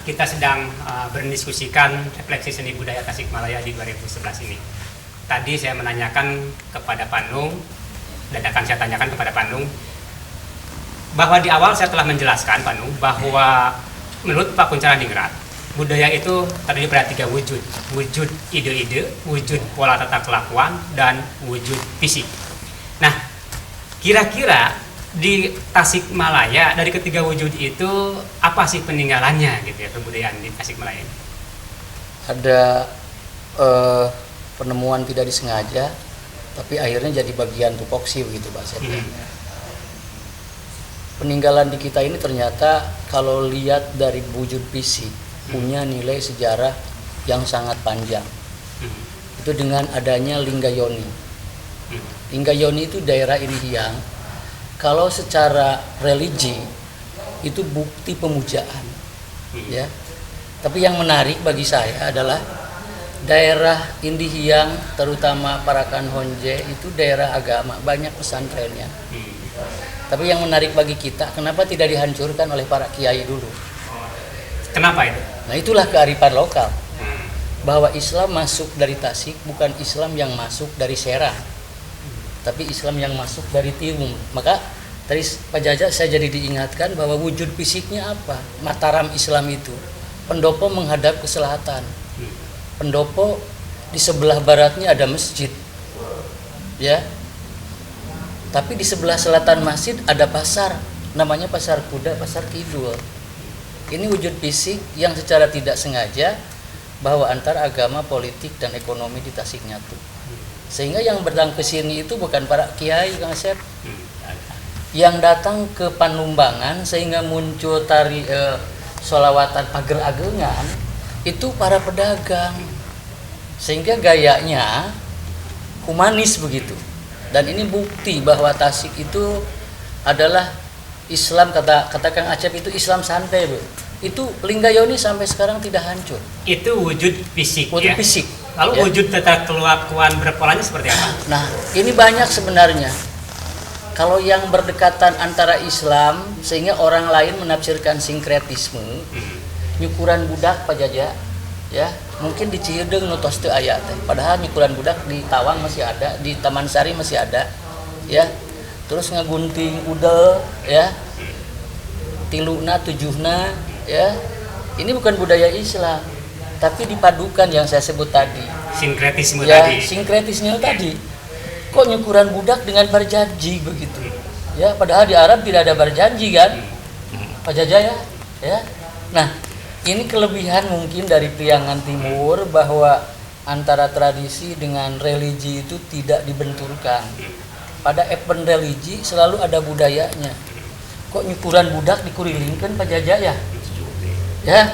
kita sedang berdiskusikan refleksi seni budaya Tasikmalaya di 2011 ini. Tadi saya menanyakan kepada Panung, dadakan saya tanyakan kepada Panung, bahwa di awal saya telah menjelaskan Panung bahwa menurut Pak Kuncharadiningrat, budaya itu terdiri pada 3 wujud. Wujud ide-ide, wujud pola tata kelakuan, dan wujud fisik. Nah, kira-kira di Tasikmalaya dari ketiga wujud itu apa sih peninggalannya gitu ya, kebudayaan di Tasikmalaya ini? Ada penemuan tidak disengaja, tapi akhirnya jadi bagian tupoksi begitu Pak Seth. Peninggalan di kita ini ternyata kalau lihat dari wujud fisik punya nilai sejarah yang sangat panjang. Itu dengan adanya Linggayoni. Linggayoni itu daerah Irihiang. Kalau secara religi itu bukti pemujaan, ya. Tapi yang menarik bagi saya adalah daerah Indihiyang, terutama Parakan Honje itu daerah agama, banyak pesantrennya. Tapi yang menarik bagi kita, kenapa tidak dihancurkan oleh para kiai dulu? Kenapa itu? Nah itulah kearifan lokal, bahwa Islam masuk dari Tasik bukan Islam yang masuk dari Serang, tapi Islam yang masuk dari Tiwung. Maka tadi Pak Jaja saya jadi diingatkan bahwa wujud fisiknya apa? Mataram Islam itu, pendopo menghadap ke selatan. Pendopo di sebelah baratnya ada masjid, ya. Tapi di sebelah selatan masjid ada pasar, namanya Pasar Kuda, Pasar Kidul. Ini wujud fisik yang secara tidak sengaja bahwa antara agama, politik, dan ekonomi di Tasik nyatu. Sehingga yang datang ke sini itu bukan para kiai, Kang Asep. Yang datang ke Panumbangan sehingga muncul tari solawatan pager agengan itu para pedagang. Sehingga gayanya humanis begitu. Dan ini bukti bahwa Tasik itu adalah Islam, kata Kang Acep itu Islam santai, Bu. Itu Linggayoni sampai sekarang tidak hancur. Itu wujud fisik, wujud ya? Fisik. Lalu ya. Wujud tata kelakuan berpolanya seperti apa? Nah, ini banyak sebenarnya. Kalau yang berdekatan antara Islam sehingga orang lain menafsirkan sinkretisme, nyukuran budak Pak Jaja, ya mungkin di Cihedeung nutos teu aya teh. Padahal nyukuran budak di Tawang masih ada, di Taman Sari masih ada, ya. Terus ngagunting udel, ya. Tiluna tujuhna, ya. Ini bukan budaya Islam, tapi dipadukan yang saya sebut tadi. Sinkretisme ya, tadi. Sinkretisme tadi. Kok nyukuran budak dengan berjanji begitu? Ya, padahal di Arab tidak ada berjanji kan? Pak Jaja ya, ya. Nah, ini kelebihan mungkin dari Priangan Timur bahwa antara tradisi dengan religi itu tidak dibenturkan. Pada event religi selalu ada budayanya. Kok nyukuran budak dikurilingkan Pak Jaja ya? Ya.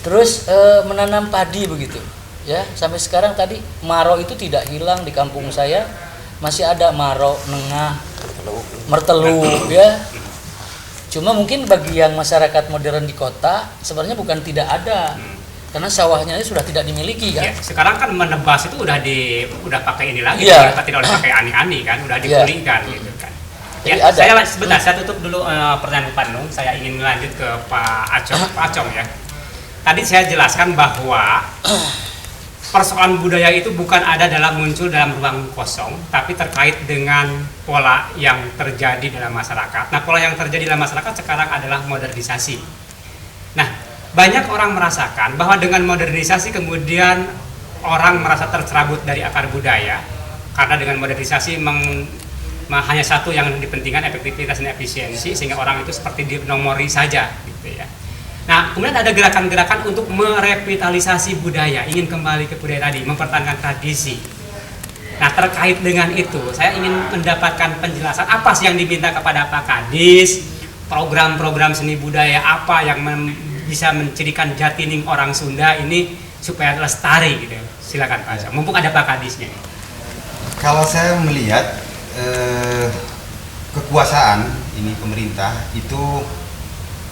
Terus menanam padi begitu. Ya, sampai sekarang tadi maro itu tidak hilang di kampung saya. Masih ada maro, nengah, mertelu ya. Cuma mungkin bagi yang masyarakat modern di kota sebenarnya bukan tidak ada. Karena sawahnya sudah tidak dimiliki kan. Ya, sekarang kan menebas itu udah pakai ini lagi, ya. Tidak oleh pakai ani-ani kan, udah dipulihkan gitu kan. Ya, ada. saya tutup dulu pertanyaan Panung. Saya ingin lanjut ke Pak Acong ya. Tadi saya jelaskan bahwa persoalan budaya itu bukan ada muncul dalam ruang kosong, tapi terkait dengan pola yang terjadi dalam masyarakat. Nah, pola yang terjadi dalam masyarakat sekarang adalah modernisasi. Nah, banyak orang merasakan bahwa dengan modernisasi kemudian orang merasa tercerabut dari akar budaya, karena dengan modernisasi hanya satu yang dipentingkan, efektivitas dan efisiensi, sehingga orang itu seperti dinomori saja gitu ya. Nah, kemudian ada gerakan-gerakan untuk merevitalisasi budaya, ingin kembali ke budaya tadi, mempertahankan tradisi. Nah, terkait dengan itu, saya ingin mendapatkan penjelasan apa sih yang diminta kepada Pak Kadis, program-program seni budaya apa yang bisa mencirikan Jatining orang Sunda ini supaya lestari gitu. Silakan Pak, mumpung ada Pak Kadisnya. Kalau saya melihat kekuasaan ini pemerintah itu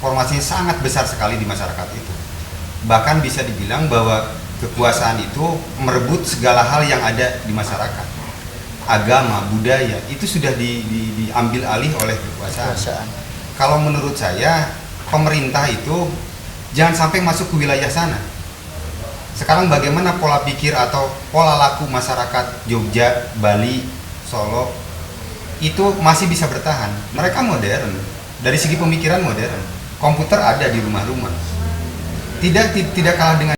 formasinya sangat besar sekali di masyarakat itu. Bahkan bisa dibilang bahwa kekuasaan itu merebut segala hal yang ada di masyarakat. Agama, budaya, itu sudah diambil alih oleh kekuasaan. Kalau menurut saya, pemerintah itu jangan sampai masuk ke wilayah sana. Sekarang bagaimana pola pikir atau pola laku masyarakat Jogja, Bali, Solo itu masih bisa bertahan. Mereka modern, dari segi pemikiran modern. Komputer ada di rumah-rumah. Tidak kalah dengan